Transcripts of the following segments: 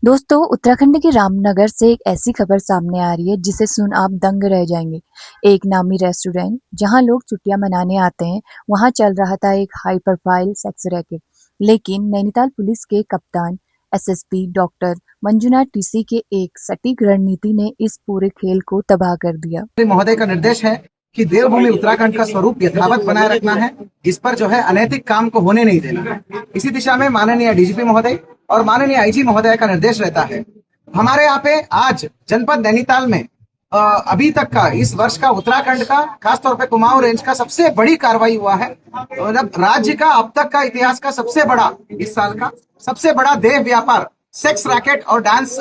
दोस्तों, उत्तराखंड के रामनगर से एक ऐसी खबर सामने आ रही है जिसे सुन आप दंग रह जाएंगे। एक नामी रेस्टोरेंट जहां लोग छुट्टियां मनाने आते हैं, वहां चल रहा था एक हाई प्रोफाइल सेक्स रैकेट। लेकिन नैनीताल पुलिस के कप्तान एसएसपी डॉक्टर मंजुनाथ टीसी के एक सटीक रणनीति ने इस पूरे खेल को तबाह कर दिया। महोदय का निर्देश है कि देवभूमि उत्तराखंड का स्वरूप यथावत बनाए रखना है। इस पर जो है अनैतिक काम को होने नहीं देना है। इसी दिशा में माननीय डीजीपी महोदय और माननीय आईजी महोदय का निर्देश रहता है। हमारे यहाँ पे आज जनपद नैनीताल में अभी तक का इस वर्ष का उत्तराखंड का खासतौर पे कुमाऊं रेंज का सबसे बड़ी कार्रवाई हुआ है। मतलब राज्य का अब तक का इतिहास का सबसे बड़ा, इस साल का सबसे बड़ा देह व्यापार, सेक्स रैकेट और डांस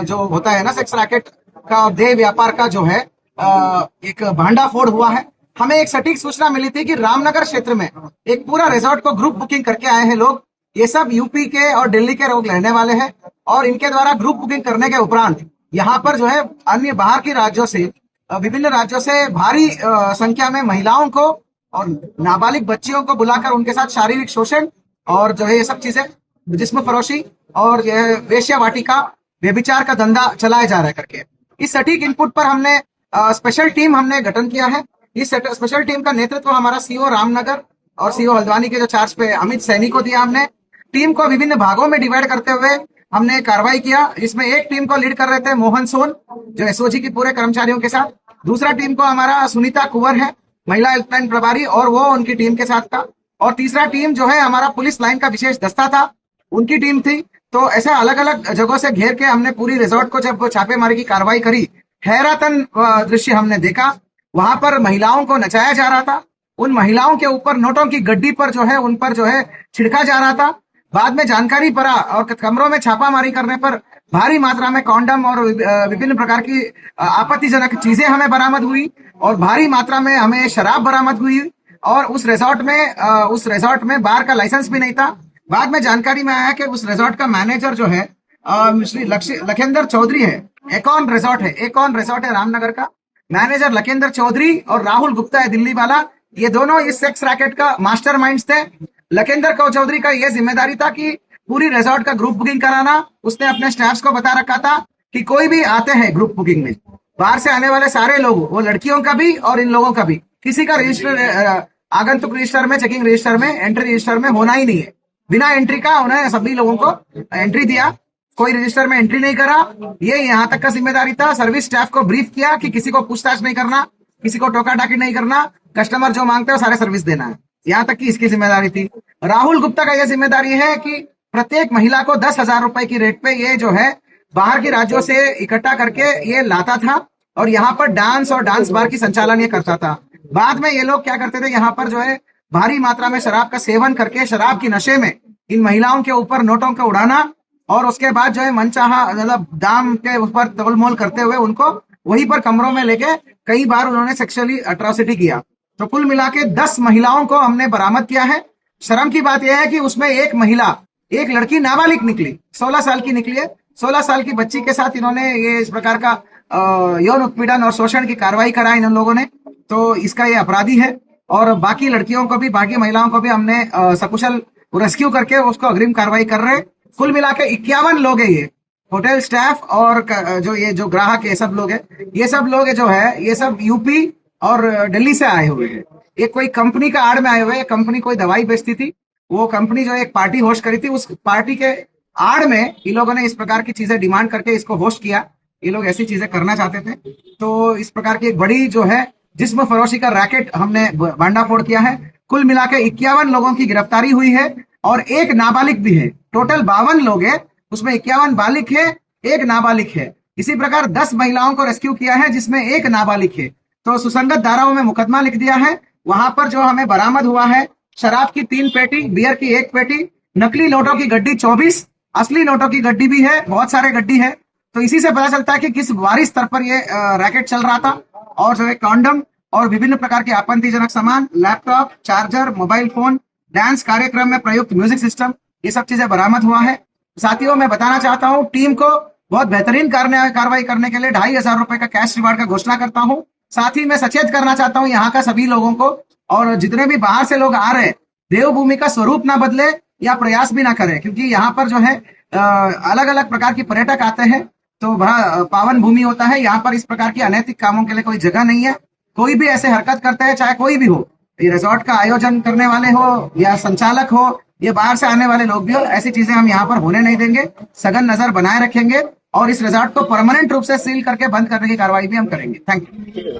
जो होता है ना, सेक्स रैकेट का देह व्यापार का जो है एक भांडाफोड़ हुआ है। हमें एक सटीक सूचना मिली थी कि रामनगर क्षेत्र में एक पूरा रिजॉर्ट को ग्रुप बुकिंग करके आए हैं लोग। ये सब यूपी के और दिल्ली के लोग रहने वाले हैं और इनके द्वारा ग्रुप बुकिंग करने के उपरांत यहाँ पर जो है अन्य बाहर के राज्यों से, विभिन्न राज्यों से भारी संख्या में महिलाओं को और नाबालिग बच्चियों को बुलाकर उनके साथ शारीरिक शोषण और जो है ये सब चीजें, जिस्म फरोशी और यह वेश्या वाटिका, व्यभिचार का धंधा चलाया जा रहा है करके। इस सटीक इनपुट पर हमने स्पेशल टीम हमने गठन किया है। इस स्पेशल टीम का नेतृत्व हमारा सीओ रामनगर और सीओ हल्द्वानी के जो चार्ज पे अमित सैनी को दिया हमने। टीम को विभिन्न भागों में डिवाइड करते हुए हमने कार्रवाई किया। इसमें एक टीम को लीड कर रहे थे मोहन सोन, जो एसओजी के पूरे कर्मचारियों के साथ। दूसरा टीम को हमारा सुनीता कुंवर है, महिला हेल्पलाइन प्रभारी, और वो उनकी टीम के साथ था। और तीसरा टीम जो है हमारा पुलिस लाइन का विशेष दस्ता था, उनकी टीम थी। तो ऐसे अलग अलग जगहों से घेर के हमने पूरी रिजॉर्ट को जब छापेमारी की कार्रवाई करी, हैरतन दृश्य हमने देखा। वहां पर महिलाओं को नचाया जा रहा था, उन महिलाओं के ऊपर नोटों की गड्डी पर जो है उन पर जो है छिड़का जा रहा था। बाद में जानकारी पड़ा और कमरों में छापामारी करने पर भारी मात्रा में कॉन्डम और विभिन्न प्रकार की आपत्तिजनक चीजें हमें बरामद हुई और भारी मात्रा में हमें शराब बरामद हुई। और उस रिजॉर्ट में बार का लाइसेंस भी नहीं था। बाद में जानकारी में आया कि उस रिजॉर्ट का मैनेजर जो है श्री लखेंद्र चौधरी है। एकॉन रिजॉर्ट है रामनगर का। मैनेजर लखेंद्र चौधरी और राहुल गुप्ता है दिल्ली वाला। ये दोनों इस सेक्स रैकेट का मास्टरमाइंड्स थे। लखेंद्र चौधरी का यह जिम्मेदारी था कि पूरी रिजॉर्ट का ग्रुप बुकिंग कराना। उसने अपने स्टाफ्स को बता रखा था कि कोई भी आते हैं ग्रुप बुकिंग में, बाहर से आने वाले सारे लोग, वो लड़कियों का भी और इन लोगों का भी, किसी का रजिस्टर आगंतुक रजिस्टर में, चेकिंग रजिस्टर में, एंट्री रजिस्टर में होना ही नहीं है। बिना एंट्री का उन्हें सभी लोगों को एंट्री दिया, कोई रजिस्टर में एंट्री नहीं करा। ये यहाँ तक का जिम्मेदारी था। सर्विस स्टाफ को ब्रीफ किया कि किसी को पूछताछ नहीं करना, किसी को टोका टाकी नहीं करना, कस्टमर जो मांगते हैं सारे सर्विस देना है। यहाँ तक की इसकी जिम्मेदारी थी। राहुल गुप्ता का यह जिम्मेदारी है कि प्रत्येक महिला को 10,000 रुपए की रेट पे ये जो है बाहर के राज्यों से इकट्ठा करके ये लाता था और यहाँ पर डांस और डांस बार की संचालन ये करता था। बाद में ये लोग क्या करते थे, यहाँ पर जो है भारी मात्रा में शराब का सेवन करके शराब की नशे में इन महिलाओं के ऊपर नोटों का उड़ाना और उसके बाद जो है मनचाहा मतलब दाम के ऊपर तोलमोल करते हुए उनको वहीं पर कमरों में लेके कई बार उन्होंने सेक्सुअली अट्रॉसिटी किया। तो कुल मिला के 10 महिलाओं को हमने बरामद किया है। शर्म की बात यह है कि उसमें एक महिला, एक लड़की नाबालिग निकली, 16 साल की निकली है। 16 साल की बच्ची के साथ इन्होंने ये इस प्रकार का यौन उत्पीड़न और शोषण की कार्रवाई कराई इन लोगों ने। तो इसका ये अपराधी है। और बाकी लड़कियों को भी, बाकी महिलाओं को भी हमने सकुशल रेस्क्यू करके उसको अग्रिम कार्रवाई कर रहे हैं। कुल मिला के 51 लोग है। ये होटल स्टाफ और जो ग्राहक ये सब लोग है, ये सब लोग जो है ये सब यूपी और दिल्ली से आए हुए हैं। एक कोई कंपनी का आड़ में आए हुए हैं। कंपनी कोई दवाई बेचती थी, वो कंपनी जो एक पार्टी होस्ट करी थी, उस पार्टी के आड़ में इन लोगों ने इस प्रकार की चीजें डिमांड करके इसको होस्ट किया। ये लोग ऐसी चीजें करना चाहते थे। तो इस प्रकार की एक बड़ी जो है जिस्म फरोशी का रैकेट हमने भांडाफोड़ किया है। कुल मिला के 51 लोगों की गिरफ्तारी हुई है और एक नाबालिग भी है। टोटल 52 लोग है, उसमें 51 बालिग है, एक नाबालिग है। इसी प्रकार 10 महिलाओं को रेस्क्यू किया है जिसमें एक नाबालिग है। तो सुसंगत धाराओं में मुकदमा लिख दिया है। वहां पर जो हमें बरामद हुआ है, शराब की 3 पेटी, बियर की 1 पेटी, नकली नोटों की गड्डी 24, असली नोटों की गड्डी भी है, बहुत सारे गड्डी है। तो इसी से पता चलता है कि किस भारी स्तर पर ये रैकेट चल रहा था। और जो है कॉन्डम और विभिन्न प्रकार के आपत्तिजनक सामान, laptop, charger, mobile phone, dance कार्यक्रम में प्रयुक्त म्यूजिक सिस्टम, ये सब चीजें बरामद हुआ है। साथियों, मैं बताना चाहता हूँ टीम को बहुत बेहतरीन कार्रवाई करने के लिए 2,500 रुपए का कैश रिवार्ड का घोषणा करता हूँ। साथ ही मैं सचेत करना चाहता हूँ यहाँ का सभी लोगों को, और जितने भी बाहर से लोग आ रहे हैं, देवभूमि का स्वरूप ना बदले या प्रयास भी ना करें, क्योंकि यहाँ पर जो है अलग अलग प्रकार की पर्यटक आते हैं, तो वह पावन भूमि होता है। यहाँ पर इस प्रकार की अनैतिक कामों के लिए कोई जगह नहीं है। कोई भी ऐसे हरकत करता है, चाहे कोई भी हो, ये रिजॉर्ट का आयोजन करने वाले हो या संचालक हो या बाहर से आने वाले लोग भी हो, ऐसी चीजें हम यहाँ पर होने नहीं देंगे। सघन नजर बनाए रखेंगे और इस रिजॉर्ट को परमानेंट रूप से सील करके बंद करने की कार्रवाई भी हम करेंगे। Thank you.